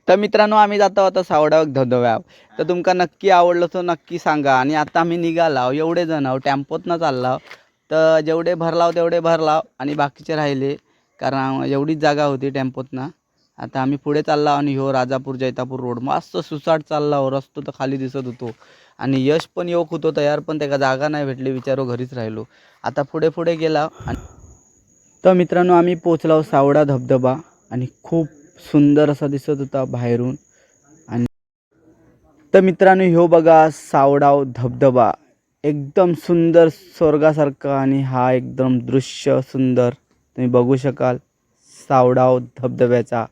तर मित्रांनो आम्ही जातो आता सावडाव धबधब्यावर. तर तुमका नक्की आवडलं तर नक्की सांगा. आणि आता आम्ही निघालो एवढे जण आहो टेम्पोतनं चाललो. तर जेवढे भरलाव तेवढे भरलाव आणि बाकीचे राहिले कारण एवढीच जागा होती टेम्पोतनं. आता आम्ही पुढे चाललो आणि ह्यो राजापूर जैतापूर रोड मस्त सुसाट चालला हो. रस्तो तर खाली दिसत होतो आणि यश पण येऊक होतो तयार पण त्याला जागा नाही भेटली विचारो घरीच राहिलो. आता पुढे पुढे गेला आणि तर मित्रांनो आम्ही पोचलो सावडा धबधबा आणि खूप सुंदर असा दिसत होता बाहेरून. आणि तर मित्रांनो ह्यो बघा सावडाव धबधबा एकदम सुंदर स्वर्गासारखा आणि हा एकदम दृश्य सुंदर तुम्ही बघू शकाल सावडाव धबधब्याचा.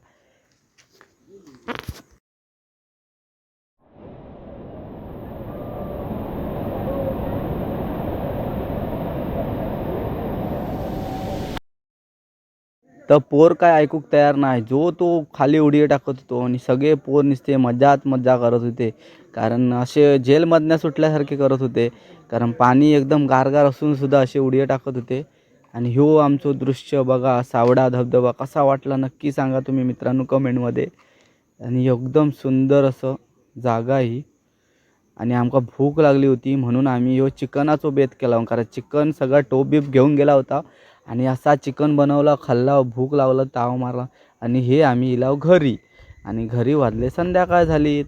तर पोर काय ऐकूक तयार नाही. जो तो खाली उडी टाकत होतो आणि सगळे पोर नुसते मजाच मजा करत होते कारण असे जेलमधनं सुटल्यासारखे करत होते कारण पाणी एकदम गारगार असून सुद्धा असे उडी टाकत होते. आणि ह्यो आमचं दृश्य बघा सावडा धबधबा कसा वाटला नक्की सांगा तुम्ही मित्रांनो कमेंटमध्ये. आणि एकदम सुंदर असं जागा ही. आणि आमका भूक लागली होती म्हणून आम्ही ह्यो चिकनाचो बेत केला कारण चिकन सगळा टोप बीप घेऊन गेला होता आणि असा चिकन बनवला खाल्ला भूक लागला ताव मारला आणि हे आम्ही इलाव घरी. आणि घरी वाजले संध्याकाळ झाली.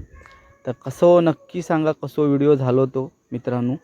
तर कसं नक्की सांगा कसं व्हिडिओ झालो तो मित्रांनो.